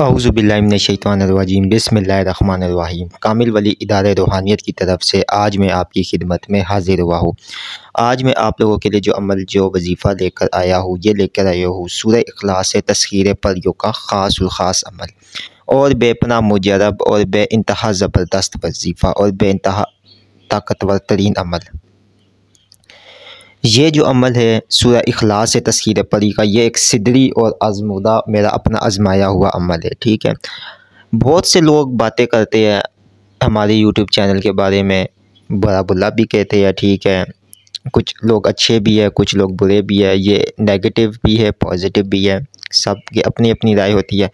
औज़ुबिल्लाहिमिनश्शैतानिर्रजीम बिस्मिल्लाहिर्रहमानिर्रहीम। कामिल वली इदारे रूहानियत की तरफ से आज मैं आपकी खिदमत में हाज़िर हुआ हूँ। आज मैं आप लोगों के लिए जो वजीफ़ा लेकर आया हूँ, ये लेकर आया हूँ सूरह इखलास से तस्ख़ीर परियों का ख़ास अमल और बेपनाह मुजरब और बेइंतहा ज़बरदस्त वजीफ़ा और बेइंतहा ताकतवर तरीन अमल। ये जो अमल है सूरह इखलास से तस्ख़ीर परी का, ये एक सिदरी और आज़मूदा मेरा अपना आज़माया हुआ अमल है। ठीक है, बहुत से लोग बातें करते हैं हमारे यूट्यूब चैनल के बारे में, बुरा बुला भी कहते हैं। ठीक है, कुछ लोग अच्छे भी है, कुछ लोग बुरे भी है, ये नेगेटिव भी है, पॉजिटिव भी है, सबकी अपनी अपनी राय होती है।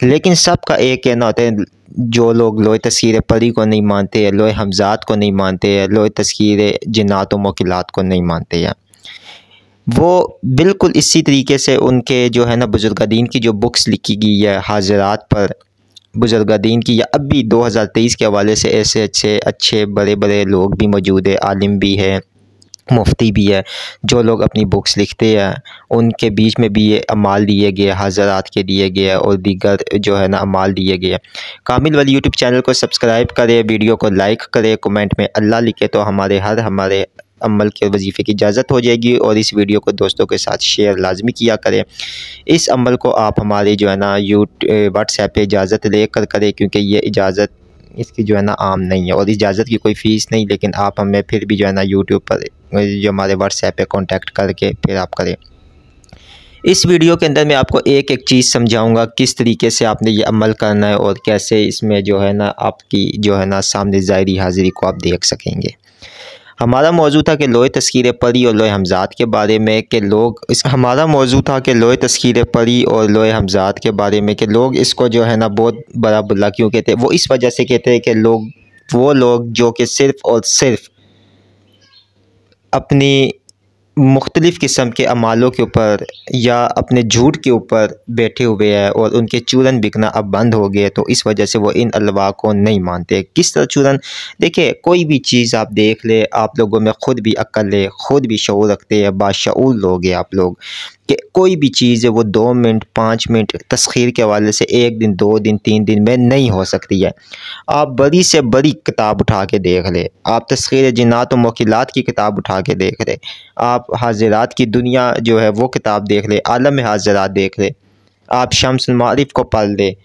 लेकिन सबका एक कहना होता है, जो लोग लोहे तस्ख़ीर परी को नहीं मानते हैं, लोहे हमज़ात को नहीं मानते हैं, लोहे तस्ख़ीर जिन्नात व मोकिलात को नहीं मानते हैं, वो बिल्कुल इसी तरीके से उनके जो है ना बुज़ुर्गादीन की जो बुक्स लिखी गई है हाज़रात पर बुज़ुर्गादीन की, या अब भी 2023 के हवाले से ऐसे अच्छे बड़े बड़े लोग भी मौजूद है, आलिम भी है, मुफ्ती भी है, जो लोग अपनी बुक्स लिखते हैं, उनके बीच में भी ये अमाल दिए गए, हाज़रात के दिए गए और दीगर जो है ना अमाल दिए गए। कामिल वली यूट्यूब चैनल को सब्सक्राइब करें, वीडियो को लाइक करें, कमेंट में अल्लाह लिखे तो हमारे अमल के वजीफ़े की इजाज़त हो जाएगी। और इस वीडियो को दोस्तों के साथ शेयर लाजमी किया करें। इस अमल को आप हमारे जो है ना व्हाट्सएप पे इजाज़त लेकर करें, क्योंकि ये इजाज़त इसकी जो है ना आम नहीं है और इजाज़त की कोई फ़ीस नहीं, लेकिन आप हमें फिर भी जो है ना यूट्यूब पर जो हमारे व्हाट्सएप पे कांटेक्ट करके फिर आप करें। इस वीडियो के अंदर मैं आपको एक एक चीज़ समझाऊंगा, किस तरीके से आपने ये अमल करना है और कैसे इसमें जो है ना आपकी जो है ना सामने ज़ाहिरी हाज़िरी को आप देख सकेंगे। हमारा मौजू था कि लोहे तस्ख़ीर परी और लोहे हमज़ात के बारे में कि लोग इसको जो है ना बहुत बड़ा बुला क्यों कहते हैं। वो इस वजह से कहते हैं कि वो लोग जो कि सिर्फ़ और सिर्फ अपनी मुख्तलिफ़ किस्म के अमालों के ऊपर या अपने झूठ के ऊपर बैठे हुए हैं और उनके चूरन बिकना अब बंद हो गए, तो इस वजह से वो इन अल्लाह को नहीं मानते। किस तरह चूरन? देखिए, कोई भी चीज़ आप देख ले, आप लोगों में ख़ुद भी अक्ल है, ख़ुद भी शऊर रखते हैं, बाशऊर लोग हैं आप लोग, कि कोई भी चीज़ है वो 2 मिनट 5 मिनट तस्ख़ीर के हवाले से 1 दिन 2 दिन 3 दिन में नहीं हो सकती है। आप बड़ी से बड़ी किताब उठा के देख ले, आप तस्ख़ीर जिन्नात व मोकिलात की किताब उठा के देख ले, आप हाज़रात की दुनिया जो है वो किताब देख ले, आलम हाज़रात देख ले, आप शम्सुल मारिफ़ को पढ़ ले,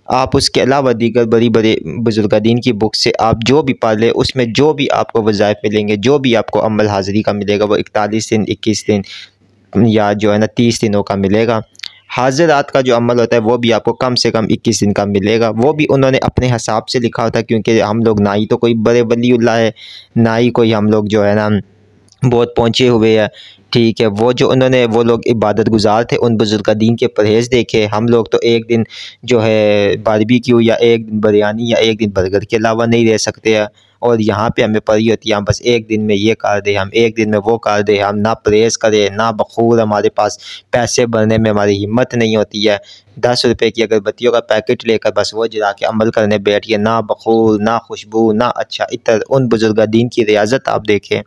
आप उसके अलावा दीगर बड़ी बड़ी बुज़ुर्गादीन की बुक से आप जो भी पढ़ ले, उसमें जो भी आपको वज़ाइफ मिलेंगे, जो भी आपको अमल हाज़िरी का मिलेगा, वो 41 दिन 21 दिन या जो है ना 30 दिनों का मिलेगा। हाज़रात का जो अमल होता है वो भी आपको कम से कम 21 दिन का मिलेगा। वो भी उन्होंने अपने हिसाब से लिखा होता है, क्योंकि हम लोग ना ही तो कोई बड़े वलीउल्लाह है, ना ही कोई हम लोग जो है ना बहुत पहुँचे हुए हैं। ठीक है, वो लोग इबादत गुज़ार थे, उन बुज़ुर्गादीन के परहेज़ देखे। हम लोग तो एक दिन जो है बारबेक्यू या एक दिन बिरयानी या एक दिन बर्गर के अलावा नहीं रह सकते हैं। और यहाँ पे हमें पड़ी होती है हम बस एक दिन में ये कर दें, हम एक दिन में वो कर दें, हम ना परहेज़ करें ना बखूर, हमारे पास पैसे भरने में हमारी हिम्मत नहीं होती है। 10 रुपये की अगरबत्तियों का पैकेट लेकर बस वो जला के अमल करने बैठिए, ना बखूर ना खुशबू ना अच्छा इतर। उन बुज़ुर्गादीन की रियाज़त आप देखें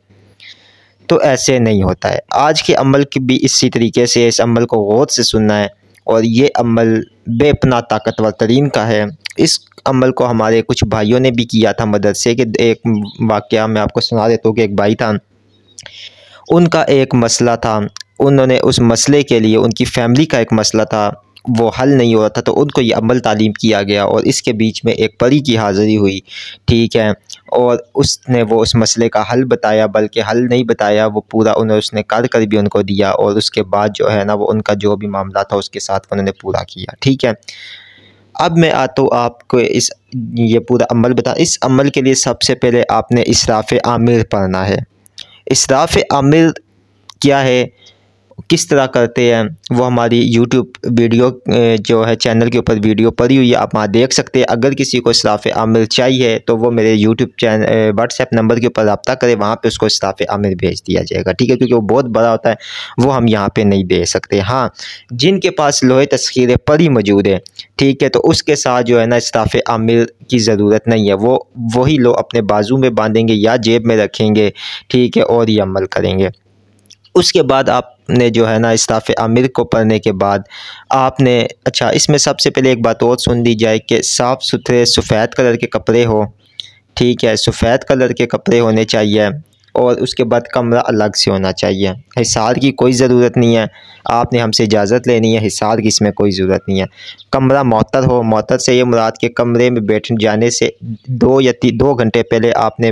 तो ऐसे नहीं होता है। आज के अमल की भी इसी तरीके से इस अमल को गौर से सुनना है, और ये अमल बेपनाह ताकतवर तरीन का है। इस अमल को हमारे कुछ भाइयों ने भी किया था मदरसे के। एक वाक़या मैं आपको सुना देता हूँ कि एक भाई था, उनका एक मसला था, उन्होंने उस मसले के लिए, उनकी फ़ैमिली का एक मसला था, वो हल नहीं हो रहा था, तो उनको ये अमल तालीम किया गया और इसके बीच में एक परी की हाज़िरी हुई। ठीक है, और उसने वो उस मसले का हल बताया, बल्कि हल नहीं बताया, वो पूरा उसने कर भी उनको दिया, और उसके बाद जो है ना वो उनका जो भी मामला था उसके साथ उन्होंने पूरा किया। ठीक है, अब मैं आता हूँ आपको ये पूरा अमल बता। इस अमल के लिए सबसे पहले आपने इसराफ़ आमिर पढ़ना है। इसराफ़ आमिर क्या है, किस तरह करते हैं, वो हमारी यूट्यूब वीडियो जो है चैनल के ऊपर वीडियो पड़ी हुई है, आप वहाँ देख सकते हैं। अगर किसी को इसराफ़ आमिर चाहिए तो वो मेरे यूट्यूब चैनल व्हाट्सएप नंबर के ऊपर रब्ता करें, वहाँ पे उसको इसराफ़ आमिर भेज दिया जाएगा। ठीक है, क्योंकि वो बहुत बड़ा होता है, वो हम यहाँ पे नहीं दे सकते। हाँ, जिनके पास लोहे तस्ख़ीर परी मौजूद है, ठीक है, तो उसके साथ जो है ना इसराफ़ आमिर की ज़रूरत नहीं है, वो वही लोग अपने बाजू में बांधेंगे या जेब में रखेंगे। ठीक है, और ये अमल करेंगे। उसके बाद आप आपने जो है ना इस्ताफ़ आमिर को पढ़ने के बाद आपने अच्छा इसमें सबसे पहले एक बात और सुन ली जाए कि साफ़ सुथरे सफ़ेद कलर के कपड़े हो, ठीक है, सफ़ेद कलर के कपड़े होने चाहिए और उसके बाद कमरा अलग से होना चाहिए। हिसार की कोई ज़रूरत नहीं है, आपने हमसे इजाज़त लेनी है, हिसार की इसमें कोई ज़रूरत नहीं है। कमरा मौतर हो, मौतर से ये मुराद के कमरे में बैठ जाने से 2 घंटे पहले आपने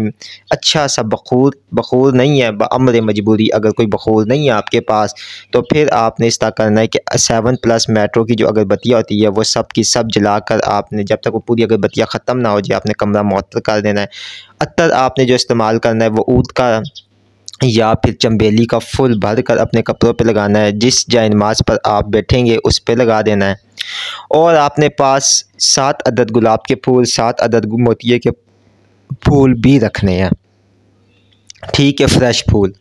अच्छा सा बखूर नहीं है, अम्र मजबूरी अगर कोई बखूर नहीं है आपके पास तो फिर आपने इस तरह करना है कि 7+ मेट्रो की जो अगरबत्तियाँ होती है वो सब की सब जलाकर आपने जब तक वो पूरी अगरबत्तियाँ ख़त्म ना हो जाए आपने कमरा मौतर कर देना है। अत्तर आपने जो इस्तेमाल करना है वो ऊद का या फिर चंबेली का फूल भर कर अपने कपड़ों पे लगाना है, जिस जाए नमाज पर आप बैठेंगे उस पे लगा देना है। और आपने पास 7 अदद गुलाब के फूल, 7 अदद मोतिये के फूल भी रखने हैं, ठीक है, फ्रेश फूल।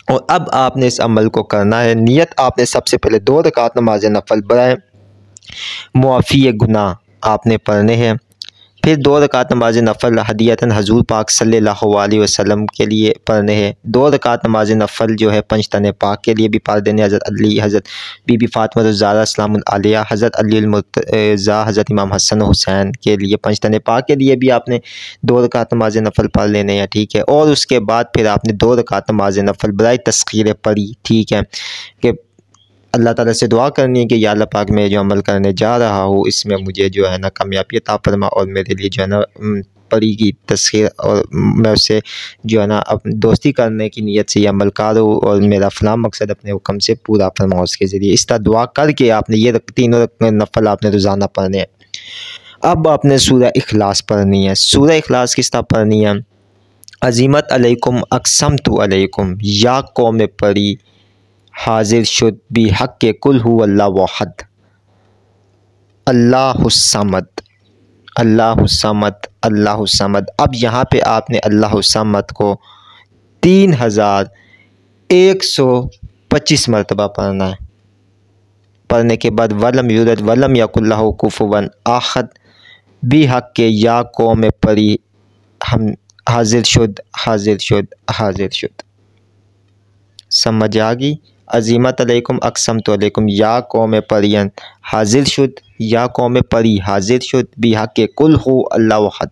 और अब आपने इस अमल को करना है। नियत आपने सबसे पहले 2 रकात नमाज नफल बराए मुआफ़ी गुनाह आपने पढ़ने हैं। फिर 2 रकात नमाज नफ़ल हदियतन हजूर पाक सल्लल्लाहु अलैहि वसल्लम के लिए पढ़ने हैं। 2 रकात नमाज नफ़ल जो है पंजतन पाक के लिए भी पढ़ देने, हज़रत अली, हज़रत बीबी फ़ातिमा ज़हरा सलामुन अलैहा, हज़रत अली अल मुर्तज़ा, हज़रत इमाम हसन हुसैन के लिए पंजतन पाक के लिए भी आपने 2 रकात नमाज नफ़ल पढ़ लेने हैं, ठीक है। और उसके बाद फिर आपने 2 रकात नमाज नफ़ल बराए तस्खीर पढ़ी, ठीक है, कि अल्लाह ताला से दुआ करनी है कि या अल्लाह पाक मैं जो अमल करने जा रहा हूँ इसमें मुझे जो है ना कामयाबी अता फरमा और मेरे लिए जो है ना परी की तस्खीर और मैं उससे जो है ना अपनी दोस्ती करने की नीयत से ये अमल कर हूँ और मेरा फ़लाँ मकसद अपने हुक्म से पूरा फरमा उसके ज़रिए। इस तरह दुआ करके आपने ये तीनों नफ़ल आपने रोज़ाना पढ़ने हैं। अब आपने सूरह इखलास पढ़नी है। सूरह इखलास किस तरह पढ़नी है? अज़ीमत अलैकुम अक़समतु अलैकुम या कौम परी हाजिर शुद भी हक़ के कुल हु अल्लाहु अहद अल्लाहुस्समद अल्लाहुस्समद अल्लाहुस्समद। अब यहाँ पे आपने अल्लाहुस्समद को 3125 मरतबा पढ़ना है। पढ़ने के बाद वलम युलद वलम यकुल लहू कुफुवन अहद भी हक़ के या कौम परी हम हाजिर शुद हाजिर शुद हाजिर शुद। समझ आ गई? अज़ीमत अलैकुम अक़समतु अलैकुम या कौम परियन हाजिर शुद या कौम परी हाजिर शुद भी हक़ के कुल हु अल्लाहु अहद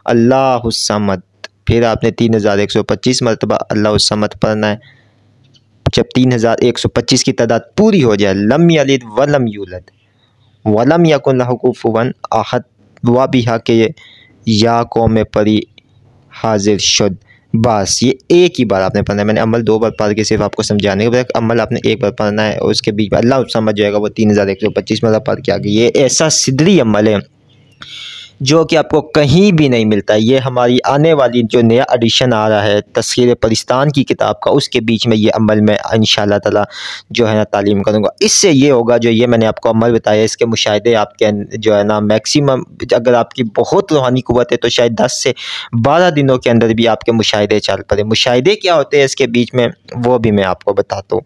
अल्लाहुस्समद। फिर आपने 3125 मरतबा अल्लाहुस्समद पढ़ना है। जब 3125 की तादाद पूरी हो जाए, लम यलिद वलम यूलद वलम यकुन लहू कुफुवन अहद व भी हक़ के या कौम परी हाजिर शुद। बस ये एक ही बार आपने पढ़ना है। मैंने अमल 2 बार पढ़ के सिर्फ आपको समझाने के बाद अमल आपने 1 बार पढ़ना है और उसके बीच में अल्लाह समझ जाएगा वो 3125 मतलब पढ़ के आगे। ये ऐसा सिदरी अमल है जो कि आपको कहीं भी नहीं मिलता। ये हमारी आने वाली जो नया एडिशन आ रहा है तस्खीर परिस्तान की किताब का, उसके बीच में ये अमल मैं इंशाअल्लाह ताला जो है ना तालीम करूँगा। इससे ये होगा जो ये मैंने आपको अमल बताया इसके मुशाहिदे आपके जो है ना मैक्सिमम, अगर आपकी बहुत रूहानी क़ुव्वत है तो शायद 10 से 12 दिनों के अंदर भी आपके मुशाहिदे चल पड़े। मुशाहिदे क्या होते हैं इसके बीच में वो भी मैं आपको बताता हूँ।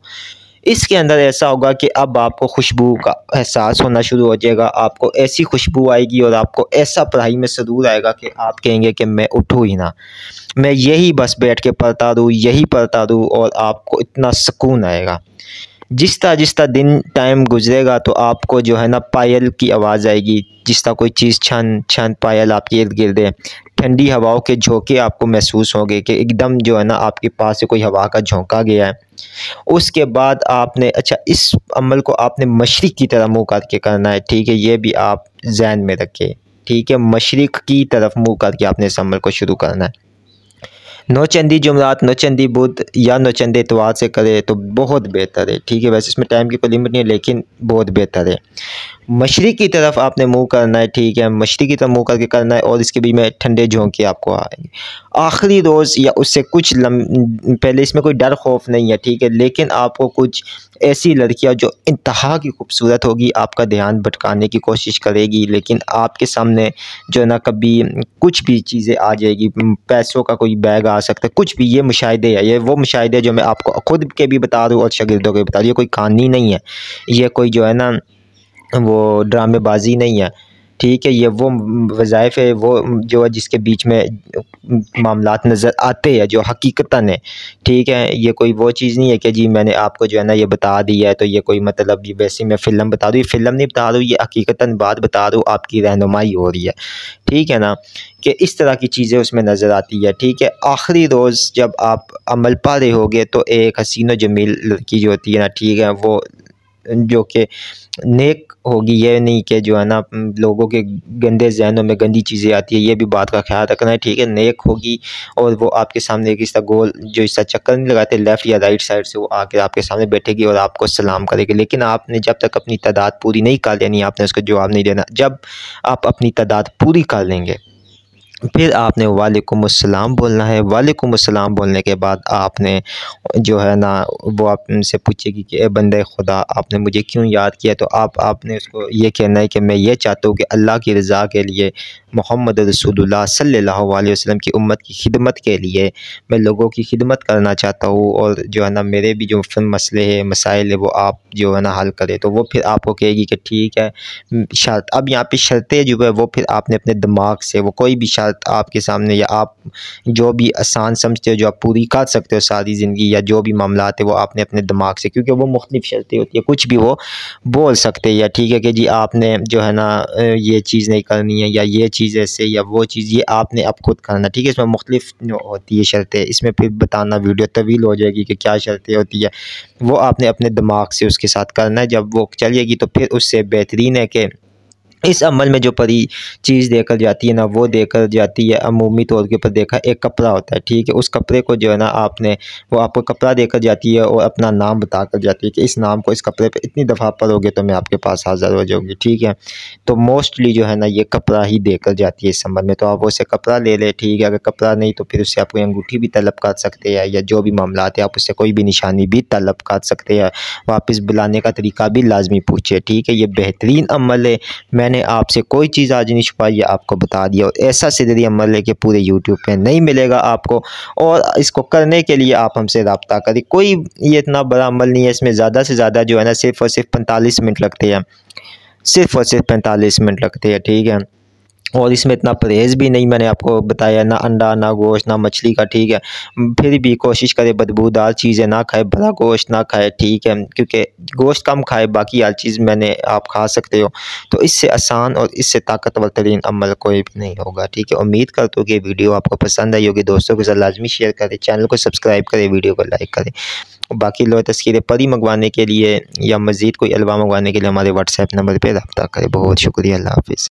इसके अंदर ऐसा होगा कि अब आपको खुशबू का एहसास होना शुरू हो जाएगा, आपको ऐसी खुशबू आएगी और आपको ऐसा पढ़ाई में सरूर आएगा कि आप कहेंगे कि मैं उठूँ ही ना, मैं यही बस बैठ के पढ़ता रहूँ, यही पढ़ता रहूँ, और आपको इतना सुकून आएगा। जिस तरह दिन टाइम गुजरेगा तो आपको जो है ना पायल की आवाज़ आएगी, जिस तरह कोई चीज़ छन छन पायल आपके इर्द गिर्द है, ठंडी हवाओं के झोंके आपको महसूस होंगे कि एकदम जो है ना आपके पास से कोई हवा का झोंका गया है। उसके बाद आपने अच्छा इस अमल को आपने मशरिक़ की तरफ मुँह करके करना है, ठीक है, ये भी आप ज़हन में रखें, ठीक है, मशरिक़ की तरफ मुँह करके आपने इस अमल को शुरू करना है। नौचंदी जुमरात, नौचंदी बुध या नौचंदे इतवार से करे तो बहुत बेहतर है, ठीक है। वैसे इसमें टाइम की कोई लिमिट नहीं है लेकिन बहुत बेहतर है। मशरिक़ की तरफ आपने मुँह करना है, ठीक है, मशरिक़ की तरफ मुँह करके करना है और इसके बीच में ठंडे झोंके आपको आएंगे। आखिरी रोज़ या उससे कुछ पहले इसमें कोई डर खौफ नहीं है, ठीक है, लेकिन आपको कुछ ऐसी लड़कियां जो इंतहा की खूबसूरत होगी आपका ध्यान भटकाने की कोशिश करेगी, लेकिन आपके सामने जो है ना कभी कुछ भी चीज़ें आ जाएगी, पैसों का कोई बैग आ सकता है, कुछ भी। ये मुशाहिदे है, ये वो मुशाहिदे जो मैं आपको खुद के भी बता रहा हूँ और शागिर्दों के भी बता रहा हूँ। ये कोई कहानी नहीं है, ये कोई जो है ना वो ड्रामेबाजी नहीं है, ठीक है। ये वो वज़ाइफ है वो जो है जिसके बीच में मामलात नज़र आते हैं जो हकीकतन है, ठीक है। ये कोई वो चीज़ नहीं है कि जी मैंने आपको जो है ना ये बता दिया है तो ये कोई मतलब ये वैसे मैं फ़िल्म बता दूँ, ये फ़िल्म नहीं बता रहा हूँ, ये हकीकतन बात बता रहा हूँ, आपकी रहनुमाई हो रही है, ठीक है ना। कि इस तरह की चीज़ें उसमें नज़र आती है, ठीक है। आखिरी रोज़ जब आप अमल पा रहे होगे तो एक हसीन व जमील लड़की जो होती है ना, ठीक है, वो जो कि नेक होगी, ये नहीं कि जो है ना लोगों के गंदे ज़हनों में गंदी चीज़ें आती है, ये भी बात का ख्याल रखना है, ठीक है। नेक होगी और वो आपके सामने एक इसका गोल जो इसका चक्कर नहीं लगाते लेफ़्ट या राइट साइड से, वो आके आपके सामने बैठेगी और आपको सलाम करेगी। लेकिन आपने जब तक अपनी तादाद पूरी नहीं कर लेनी, आपने उसको जवाब नहीं देना। जब आप अपनी तादाद पूरी कर लेंगे फिर आपने वालेकुमुस्सलाम बोलना है। वालेकुमुस्सलाम बोलने के बाद आपने जो है ना वो आपसे पूछेगी कि ए बंदे खुदा आपने मुझे क्यों याद किया, तो आपने उसको ये कहना है कि मैं ये चाहता हूँ कि अल्लाह की रज़ा के लिए, मोहम्मद रसूलुल्लाह सल्लल्लाहु अलैहि वसल्लम की उम्मत की खिदमत के लिए मैं लोगों की खिदमत करना चाहता हूँ, और जो है ना मेरे भी जो मसले हैं मसाइल है वो आप जो है ना हल करें। तो वो फिर आपको कहेगी कि ठीक है शर्त। अब यहाँ पे शर्तें जो है वो फिर आपने अपने दिमाग से वो कोई भी शर्त आपके सामने या आप जो भी आसान समझते हो जो आप पूरी कर सकते हो सारी ज़िंदगी, या जो भी मामलात है वो आपने अपने दिमाग से, क्योंकि वो मुख्तलिफ शर्तें होती है, कुछ भी वो बोल सकते हैं, या ठीक है कि जी आपने जो है ना ये चीज़ नहीं करनी है, या ये चीज़ ऐसे, या वो चीज़ ये आपने अब खुद करना, ठीक है। इसमें मुख्तलिफ होती है शर्तें, इसमें फिर बताना वीडियो तवील हो जाएगी कि क्या शर्तें होती है, वो आपने अपने दिमाग से उसके साथ करना है। जब वो चलेगी तो फिर उससे बेहतरीन है कि इस अमल में जो परी चीज़ देकर जाती है ना, वो देकर जाती है अमूमी तौर के ऊपर देखा एक कपड़ा होता है, ठीक है। उस कपड़े को जो है ना आपने वो आपको कपड़ा देकर जाती है और अपना नाम बताकर जाती है कि इस नाम को इस कपड़े पे इतनी दफ़ा पढ़ोगे तो मैं आपके पास हाज़िर हो जाऊँगी, ठीक है। तो मोस्टली जो है ना ये कपड़ा ही देकर जाती है इस अमल में, तो आप उससे कपड़ा ले लें, ठीक है। अगर कपड़ा नहीं तो फिर उससे आप कोई अंगूठी भी तलब कर सकते हैं, या जो भी मामलात है आप उससे कोई भी निशानी भी तलब कर सकते हैं। वापस बुलाने का तरीका भी लाजमी पूछिए, ठीक है। ये बेहतरीन अमल है, मैंने आपसे कोई चीज़ आज नहीं छुपाई, ये आपको बता दिया, और ऐसा सिदरी अमल है कि पूरे यूट्यूब पे नहीं मिलेगा आपको। और इसको करने के लिए आप हमसे रब्ता करें, कोई ये इतना बड़ा अमल नहीं है, इसमें ज़्यादा से ज़्यादा जो है ना सिर्फ़ और सिर्फ 45 मिनट लगते हैं, सिर्फ़ और सिर्फ 45 मिनट लगते हैं, ठीक है। और इसमें इतना परहेज़ भी नहीं, मैंने आपको बताया, ना अंडा, ना गोश्त, ना मछली का, ठीक है। फिर भी कोशिश करें बदबूदार चीज़ें ना खाएँ, भला गोश्त ना खाएँ, ठीक है, क्योंकि गोश्त कम खाएँ, बाकी हर चीज़ मैंने आप खा सकते हो। तो इससे आसान और इससे ताकतवर तरीन अमल कोई भी नहीं होगा, ठीक है। उम्मीद करता हूँ कि वीडियो आपको पसंद आई होगी, दोस्तों के साथ लाज़मी शेयर करें, चैनल को सब्सक्राइब करें, वीडियो को लाइक करें। बाकी लोग तस्वीरें परी मंगवाने के लिए या मज़ीद कोई अलवा मंगवाने के लिए हमारे व्हाट्सएप नंबर पर रब्ता करें। बहुत शुक्रिया, अल्लाह हाफ़िज़।